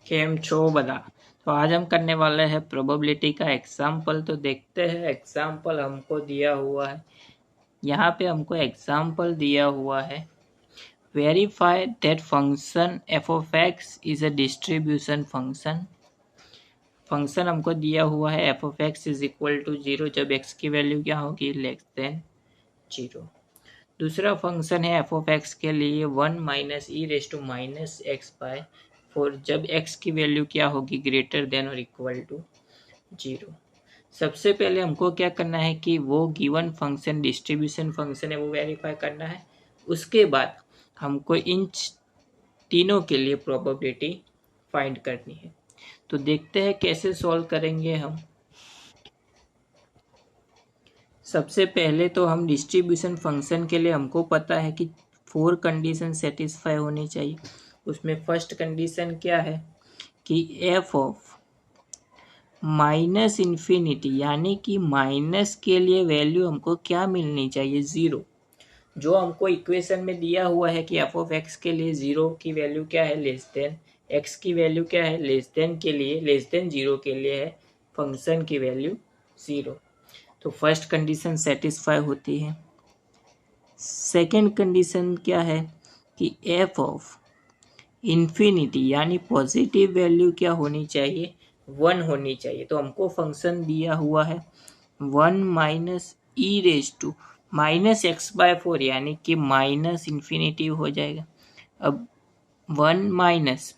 केम छो बदा। तो आज हम करने वाले हैं प्रोबेबिलिटी का एग्जाम्पल। तो देखते हैं एग्जाम्पल हमको दिया हुआ है। यहाँ पे हमको एग्जाम्पल दिया हुआ है, verify that function F of X is a distribution function. Function हमको दिया हुआ है F of X is equal to 0 जब एक्स की वैल्यू क्या होगी, लेस देन 0। दूसरा फंक्शन है एफ ऑफ एक्स के लिए 1 minus E raise to minus x by 4 जब एक्स की वैल्यू क्या होगी, ग्रेटर देन और इक्वल टू 0। सबसे पहले हमको क्या करना है कि वो गिवन फंक्शन डिस्ट्रीब्यूशन फंक्शन है वो वेरीफाई करना है। उसके बाद हमको इन तीनों के लिए प्रोबेबिलिटी फाइंड करनी है। तो देखते हैं कैसे सॉल्व करेंगे हम। सबसे पहले तो हम डिस्ट्रीब्यूशन फंक्शन के लिए हमको पता है कि 4 कंडीशन सेटिस्फाई होनी चाहिए। उसमें फर्स्ट कंडीशन क्या है कि एफ ऑफ माइनस इन्फिनिटी, यानी कि माइनस के लिए वैल्यू हमको क्या मिलनी चाहिए, 0। जो हमको इक्वेशन में दिया हुआ है कि एफ ऑफ एक्स के लिए 0 की वैल्यू क्या है, लेस देन, एक्स की वैल्यू क्या है, लेस देन के लिए, लेस देन 0 के लिए है फंक्शन की वैल्यू 0। तो फर्स्ट कंडीशन सेटिस्फाई होती है। सेकेंड कंडीशन क्या है कि एफ ऑफ इन्फिनिटी यानी पॉजिटिव वैल्यू क्या होनी चाहिए, 1 होनी चाहिए। तो हमको फंक्शन दिया हुआ है 1 minus E raise to minus x by 4, यानी कि माइनस इन्फिनिटी हो जाएगा। अब 1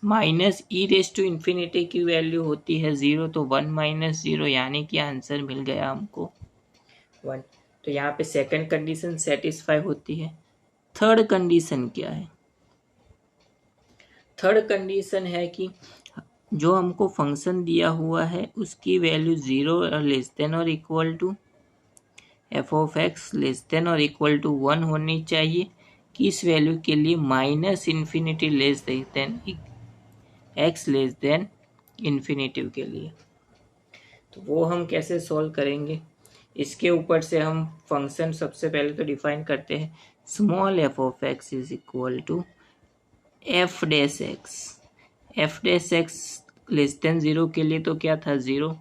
minus E raise to infinity की वैल्यू होती है 0, तो 1 माइनस 0 यानी कि आंसर मिल गया हमको 1। तो यहाँ पे सेकंड कंडीशन सेटिस्फाई होती है। थर्ड कंडीशन क्या है, थर्ड कंडीशन है कि जो हमको फंक्शन दिया हुआ है उसकी वैल्यू 0 और लेस देन और equal to F of X less than और इक्वल टू 1 होनी चाहिए। किस वैल्यू के लिए, minus infinity less than X less than infinity के लिए। तो वो हम कैसे सॉल्व करेंगे, इसके ऊपर से हम फंक्शन सबसे पहले तो डिफाइन करते हैं। Small F of X is equal to F dash X less than 0 के लिए तो क्या था 0,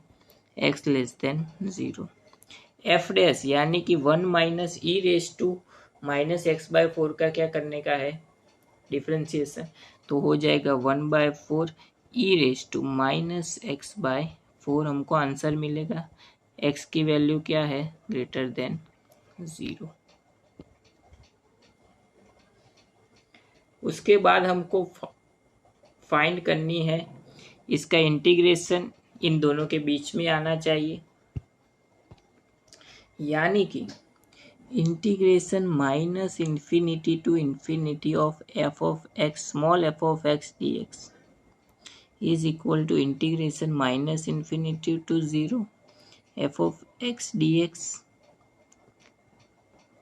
X less than 0। F dash यानी कि 1 minus E raise to minus x by 4 का क्या करने का है, डिफ्रेंसिएशन। तो हो जाएगा 1 by 4 E raise to minus x by 4। हमको आंसर मिलेगा, एक्स की वैल्यू क्या है, ग्रेटर देन 0। उसके बाद हमको फाइंड करनी है इसका इंटीग्रेशन, इन दोनों के बीच में आना चाहिए, यानी कि integration minus infinity to infinity of X small F of X D X is equal to integration minus infinity to 0 F of X D X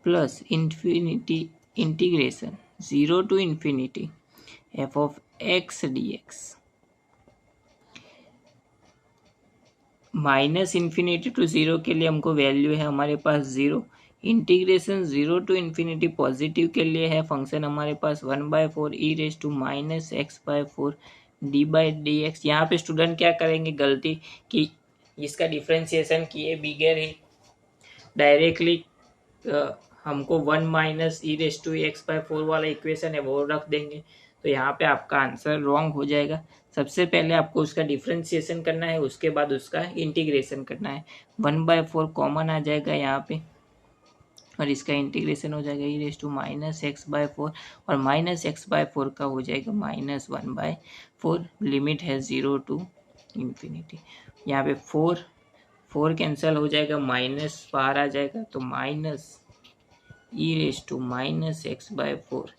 plus infinity integration 0 to infinity F of X D X. Minus infinity to 0 के लिए हमको value है हमारे पास 0, integration 0 to infinity positive के लिए है function हमारे पास 1 by 4 E raise to minus x by 4 D by D X. यहाँ पे स्टूडेंट क्या करेंगे, गलती कि इसका डिफ्रेंसिएशन किए बिगेर ही डायरेक्टली हमको 1 minus E raise to X by 4 वाला इक्वेशन है वो रख देंगे। तो यहाँ पे आपका आंसर रॉन्ग हो जाएगा। सबसे पहले आपको उसका डिफ्रेंसिएशन करना है, उसके बाद उसका इंटीग्रेशन करना है। 1 बाय 4 कॉमन आ जाएगा यहाँ पे और इसका इंटीग्रेशन हो जाएगा e raise to minus x by 4 और माइनस एक्स बाय 4 का हो जाएगा माइनस 1 बाय 4। लिमिट है 0 टू इन्फिनिटी। यहाँ पे 4 कैंसिल हो जाएगा, माइनस बाहर आ जाएगा, तो minus E raise to minus x by 4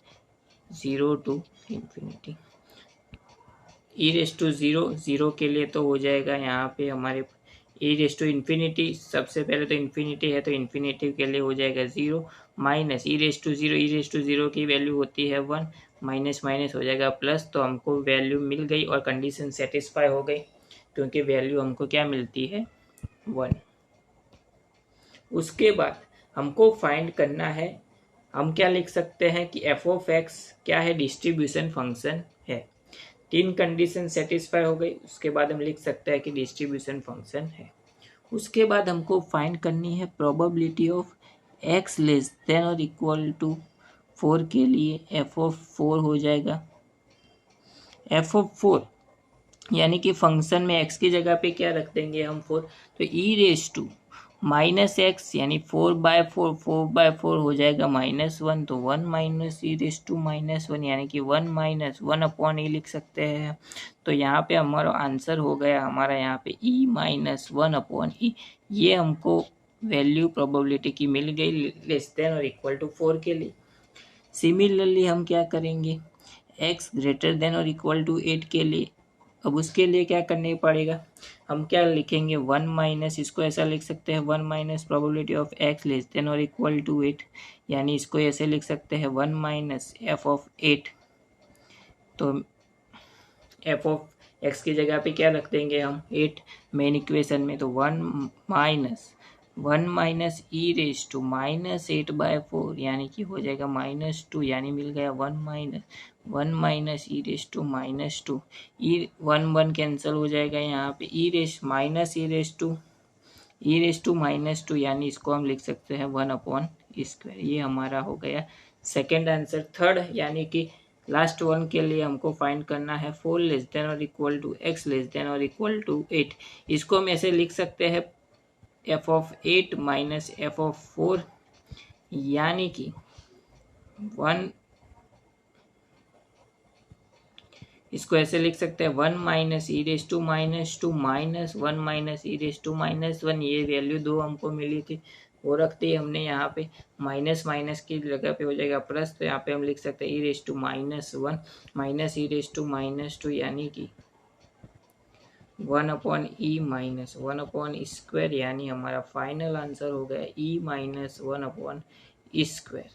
0 to infinity. E raise to 0 के लिए तो हो जाएगा यहाँ पे हमारे ई रेस टू इन्फिनिटी, सबसे पहले तो इन्फिनिटी है तो इन्फिनिटी के लिए हो जाएगा 0 माइनस ई रेस टू 0 की वैल्यू होती है 1, माइनस माइनस हो जाएगा प्लस। तो हमको वैल्यू मिल गई और कंडीशन सेटिस्फाई हो गई क्योंकि वैल्यू हमको क्या मिलती है 1। उसके बाद हमको फाइंड करना है, हम क्या लिख सकते हैं कि एफ ऑफ एक्स क्या है, डिस्ट्रीब्यूशन फंक्शन है। तीन कंडीशन सेटिस्फाई हो गई, उसके बाद हम लिख सकते हैं कि डिस्ट्रीब्यूशन फंक्शन है। उसके बाद हमको फाइंड करनी है probability of x less than और इक्वल टू 4 के लिए f ऑफ 4 हो जाएगा। f ऑफ 4 यानी कि फंक्शन में x की जगह पे क्या रख देंगे हम 4, तो e raise to minus X यानी 4/4 हो जाएगा -1, तो 1 माइनस ई रेस टू -1 यानी कि 1 माइनस 1 अपॉन ई लिख सकते हैं। तो यहाँ पे हमारा आंसर हो गया हमारा यहाँ पे e माइनस 1 अपॉन ई। ये हमको वैल्यू प्रोबेबिलिटी की मिल गई लेस देन और इक्वल टू 4 के लिए। सिमिलरली हम क्या करेंगे x ग्रेटर देन और इक्वल टू 8 के लिए। अब उसके लिए क्या करने पड़ेगा, हम क्या लिखेंगे 1 माइनस, इसको ऐसा लिख सकते हैं 1 minus probability of x less than और इक्वल टू 8, यानी इसको ऐसे लिख सकते हैं 1 माइनस f ऑफ 8। तो f ऑफ x की जगह पे क्या रख देंगे हम 8 मेन इक्वेशन में, तो 1 माइनस ई रेस टू -8/4 यानी कि हो जाएगा -2, यानी मिल गया 1 minus E raise to -2। E 1 cancel हो जाएगा यहाँ पे, ई रेस टू -2 यानी इसको हम लिख सकते हैं 1/²। ये हमारा हो गया सेकेंड आंसर। थर्ड यानी कि लास्ट वन के लिए हमको फाइंड करना है 4 लेस देन और equal to x less than और इक्वल टू 8। इसको हम ऐसे लिख सकते हैं f of 8 minus f of 4 यानी कि 1, इसको ऐसे लिख सकते हैं 1 minus E raise to -2 minus 1 minus E raise to -1। ये वैल्यू दो हमको मिली थी, वो रखते ही हमने यहाँ पे माइनस माइनस की जगह पे हो जाएगा प्लस, तो यहाँ पे हम लिख सकते हैं e raise to -1 minus E raise to -2 यानी कि 1/e माइनस 1/², यानी हमारा फाइनल आंसर हो गया e माइनस 1/²।